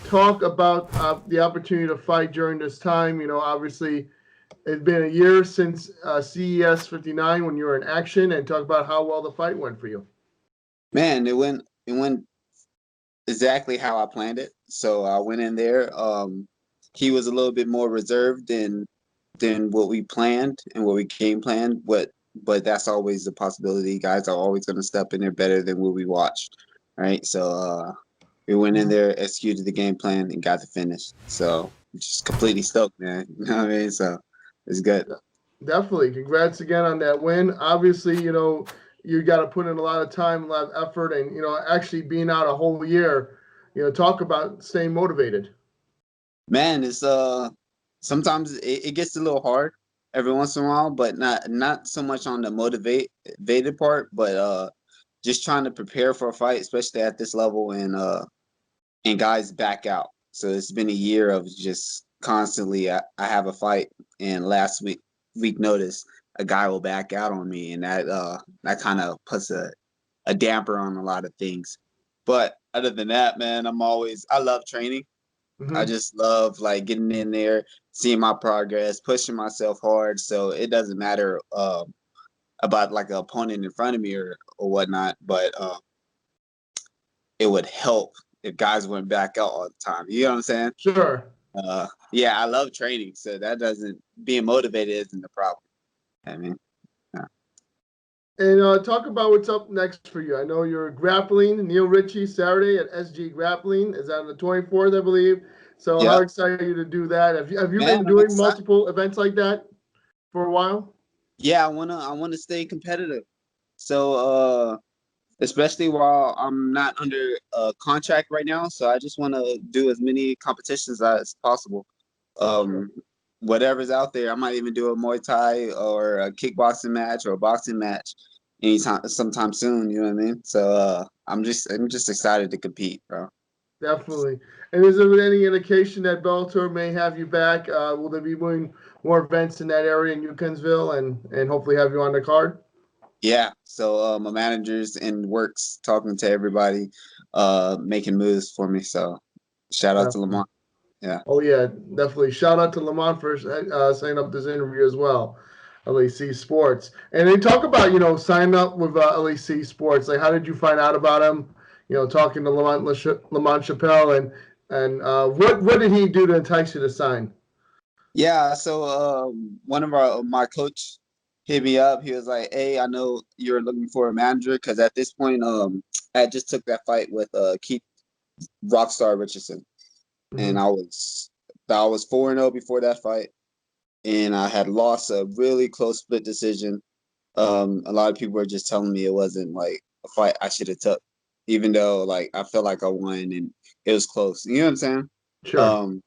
talk about the opportunity to fight during this time. Obviously, it's been a year since CES 59 when you were in action, and talk about how well the fight went for you. Man, it went exactly how I planned it. So I went in there. He was a little bit more reserved than what we planned and what we game planned. But that's always a possibility. Guys are always going to step in there better than what we watched, right? So we went in there, executed the game plan, and got the finish. So just completely stoked, man. You know what I mean? So it's good. Definitely. Congrats again on that win. Obviously, you got to put in a lot of time, a lot of effort, and actually being out a whole year. Talk about staying motivated. Man, it's sometimes it gets a little hard every once in a while, but not so much on the motivated part, but just trying to prepare for a fight, especially at this level, and guys back out. So it's been a year of just constantly I have a fight, and last week notice a guy will back out on me, and that kind of puts a damper on a lot of things. But other than that, man, I love training. I Mm-hmm. just love like getting in there, seeing my progress, pushing myself hard. So it doesn't matter about like an opponent in front of me or whatnot, but it would help if guys went back out all the time. You know what I'm saying? Sure. Yeah, I love training, so that doesn't being motivated isn't the problem. I mean, yeah. And talk about what's up next for you. I know you're grappling Neil Ritchie Saturday at SG Grappling. Is that on the 24th, I believe? So how Yep, excited are you to do that? Have you man, been I'm doing excited. multiple events like that for a while? Yeah, I wanna stay competitive. So especially while I'm not under a contract right now. So I just want to do as many competitions as possible. Sure. Um, whatever's out there, I might even do a Muay Thai or a kickboxing match or a boxing match sometime soon. You know what I mean? So I'm just excited to compete, bro. Definitely. And is there any indication that Bellator may have you back? Will they be doing more events in that area in Yukonsville and hopefully have you on the card? Yeah. So my manager's in works talking to everybody, making moves for me. So shout out to Definitely. Lamont. Yeah. Oh yeah, definitely. Shout out to Lamont for setting up this interview as well. LAC Sports, and they talk about signing up with LAC Sports. Like, how did you find out about him? Talking to Lamont Chappelle, and what did he do to entice you to sign? Yeah, so one of my coach hit me up. He was like, "Hey, I know you're looking for a manager because at this point, I just took that fight with Keith Rockstar Richardson, and Hmm. I was 4-0 before that fight, and I had lost a really close split decision. A lot of people were just telling me it wasn't like a fight I should have took, even though like I felt like I won and it was close. You know what I'm saying? Sure. Um,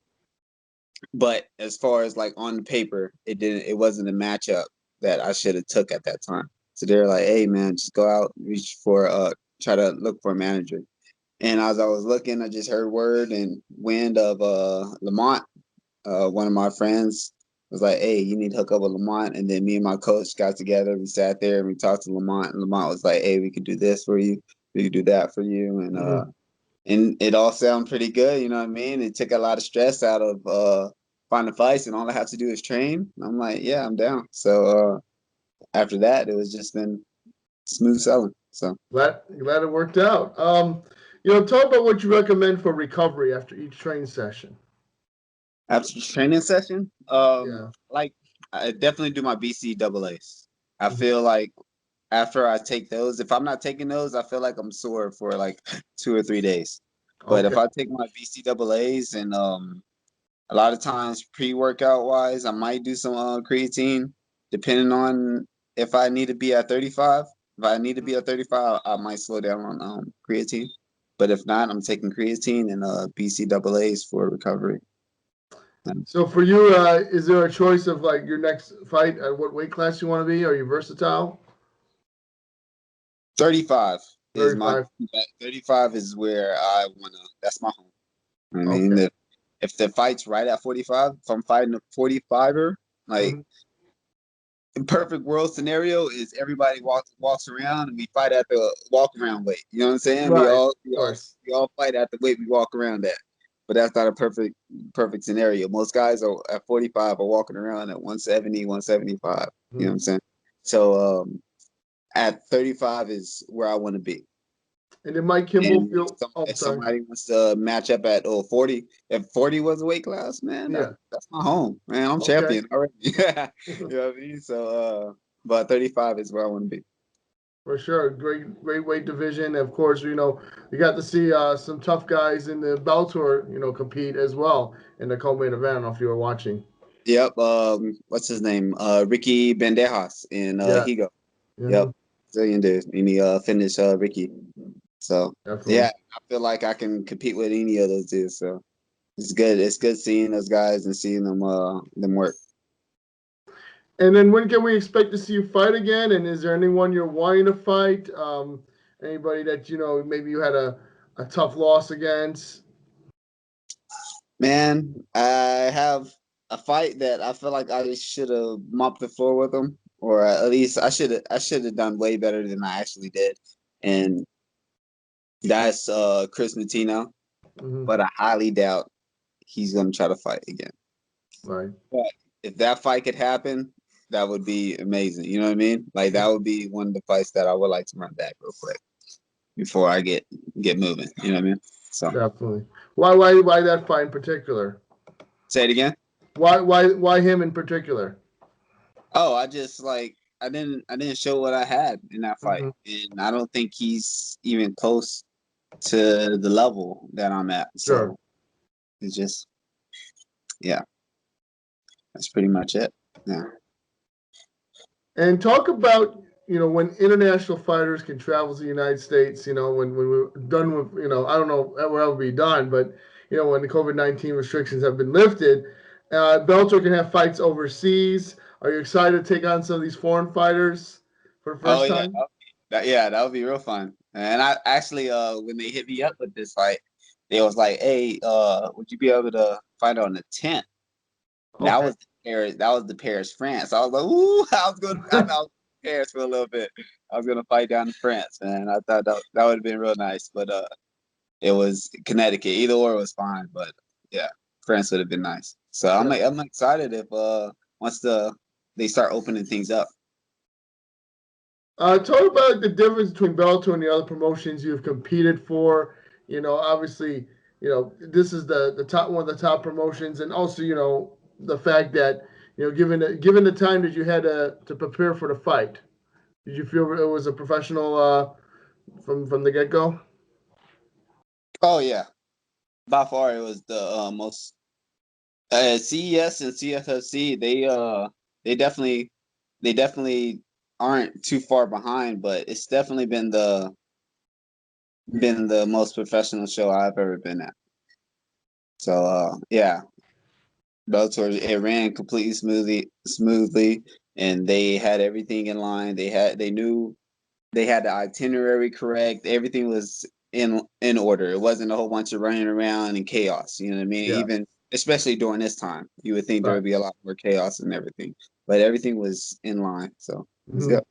But as far as like on the paper, it wasn't a matchup that I should have took at that time. So they're like, hey man, just go out, try to look for a manager. And as I was looking, I just heard word and wind of Lamont. One of my friends was like, hey, you need to hook up with Lamont. And then me and my coach got together, we sat there and we talked to Lamont, and Lamont was like, hey, we could do this for you, we could do that for you. Hmm. And it all sounded pretty good, you know what I mean? It took a lot of stress out of finding fights, and all I have to do is train. I'm like, yeah, I'm down. So after that, it was just been smooth selling. So Glad it worked out. Talk about what you recommend for recovery after each training session. after the training session, Yeah. like I definitely do my BCAAs. I Hmm. feel like after I take those, if I'm not taking those, I feel like I'm sore for like 2 or 3 days. But if Okay. I take my BCAAs and a lot of times pre-workout wise, I might do some creatine, depending on if I need to be at 35. If I need to be at 35, I might slow down on creatine. But if not, I'm taking creatine and BCAAs for recovery. So for you, is there a choice of like your next fight at what weight class you want to be? Are you versatile? 35 is my 35. 35 is where I wanna. That's my home. I mean, Okay. if the fight's right at 45, if I'm fighting a 45er, like Hmm. in perfect world scenario is everybody walks around and we fight at the walk around weight. You know what I'm saying? We Right. all Of we all course. we all fight at the weight we walk around at. but that's not a perfect scenario. Most guys are at 45 are walking around at 170, 175. You know what I'm saying? So at 35 is where I want to be. And then Mike Kimbel And feel. if somebody wants to match up at 40, if 40 was a weight class, man, that's my home, man. I'm champion already. Yeah, you know what I mean. So, but 35 is where I want to be. For sure, great weight division. Of course, you got to see some tough guys in the Bellator, compete as well in the co-main event. I don't know if you were watching. Yep. What's his name? Ricky Bandejas in Higo. Mm-hmm. Yep. Brazilian dude, and he finished Ricky. So definitely. Yeah, I feel like I can compete with any of those dudes. So it's good. It's good seeing those guys and seeing them work. And then when can we expect to see you fight again? And is there anyone you're wanting to fight? Anybody that maybe you had a tough loss against? Man, I have a fight that I feel like I should have mopped the floor with them, or at least I should have done way better than I actually did. And that's Chris Matino. Mm-hmm. But I highly doubt he's gonna try to fight again. Right. But if that fight could happen, that would be amazing. You know what I mean? Like that would be one of the fights that I would like to run back real quick before I get moving. You know what I mean? So definitely. Why that fight in particular? Say it again. Why him in particular? Oh, I just I didn't show what I had in that fight, and I don't think he's even close to the level that I'm at. So it's just, yeah, that's pretty much it. Yeah. And talk about when international fighters can travel to the United States. When we're done with I don't know where it'll be done, but when the COVID-19 restrictions have been lifted, Bellator can have fights overseas. Are you excited to take on some of these foreign fighters for the first time? That would be real fun. And I actually, when they hit me up with this fight, they was like, "Hey, would you be able to fight on the 10th?" Okay. That was the Paris, France. I was like, "Ooh!" I was Paris for a little bit. I was gonna fight down in France, man. I thought that would have been real nice, but it was Connecticut. Either or was fine, but yeah, France would have been nice. So I'm excited if once they start opening things up. Talk about the difference between Bellator and the other promotions you've competed for. Obviously, this is the top one of the top promotions, and also, the fact that given the time that you had to prepare for the fight, did you feel it was a professional from the get go? Oh yeah, by far it was the most. CES and CFFC, they definitely aren't too far behind, but it's definitely been the most professional show I've ever been at. So yeah, Bellator, it ran completely smoothly, and they had everything in line. They knew they had the itinerary correct. Everything was in order. It wasn't a whole bunch of running around and chaos. You know what I mean? Yeah. Even especially during this time, you would think there would be a lot more chaos and everything, but everything was in line. So it was good.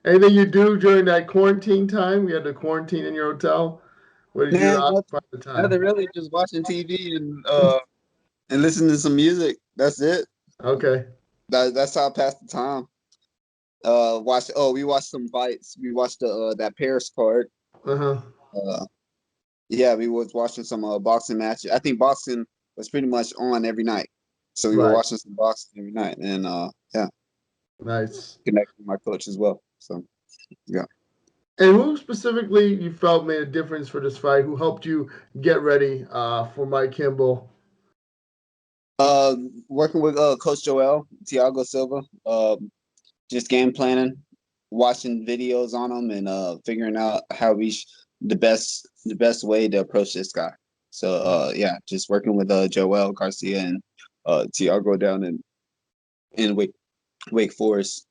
Anything you do during that quarantine time? You had to quarantine in your hotel. What did you occupy the time? Nothing really, just watching TV and listening to some music. That's it. Okay. That's how I passed the time. We watched some fights. We watched that Paris card. Yeah, we was watching some boxing matches. I think boxing was pretty much on every night, so we were watching some boxing every night, and yeah, nice. Connecting with my coach as well. So yeah. And who specifically you felt made a difference for this fight? Who helped you get ready for Mike Kimbel? Working with Coach Joel, Thiago Silva. Just game planning, watching videos on him, and figuring out how the best way to approach this guy. So yeah, just working with Joel Garcia and Thiago down in Wake Forest.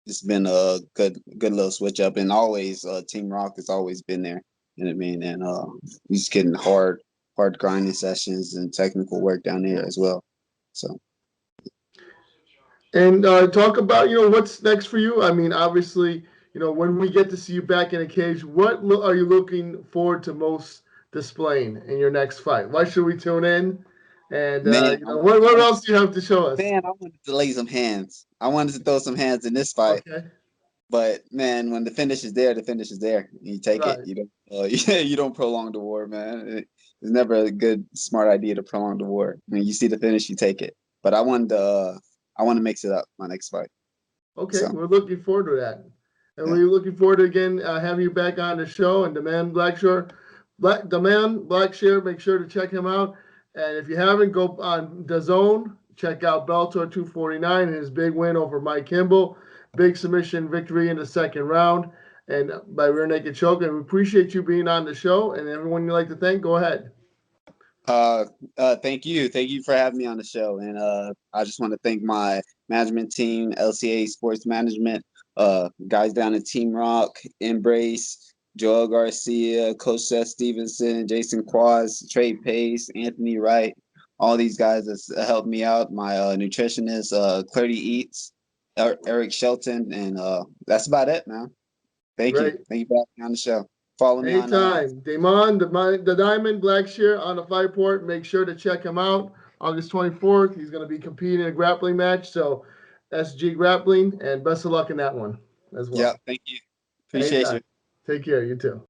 It's been a good little switch up, and always Team ROC has always been there. You know what I mean? And we're just getting hard grinding sessions and technical work down there as well. So. And talk about what's next for you. I mean, obviously, when we get to see you back in a cage, what are you looking forward to most displaying in your next fight? Why should we tune in? And Man, what else do you have to show us? man, I wanted to lay some hands. I wanted to throw some hands in this fight. Okay. But man, when the finish is there, the finish is there. You take Right. it. You don't. You don't prolong the war, man. It's never a good, smart idea to prolong the war. When you see the finish, you take it. But I want to mix it up my next fight. Okay, So, we're looking forward to that. And Yeah. we're looking forward to, again, having you back on the show. And Da'Mon Blackshear, make sure to check him out. And if you haven't, go on DAZN, check out Bellator 249, his big win over Mike Kimbel. Big submission victory in the second round and by rear naked choke. And we appreciate you being on the show. And everyone you'd like to thank, go ahead. Thank you for having me on the show. And I just want to thank my management team, LCA Sports Management, guys down at Team ROC, Embrace, Joel Garcia, Coach Seth Stevenson, Jason Quaz, Trey Pace, Anthony Wright, all these guys that helped me out. My nutritionist, Clardy Eats, Eric Shelton, and that's about it, man. Thank you for having me on the show. Follow me on Da'Mon, the Diamond Blackshear on the Fight Report. Make sure to check him out. August 24th, he's going to be competing in a grappling match. So SG Grappling, and best of luck in that one as well. Yeah, thank you. Appreciate you. Take care. You too.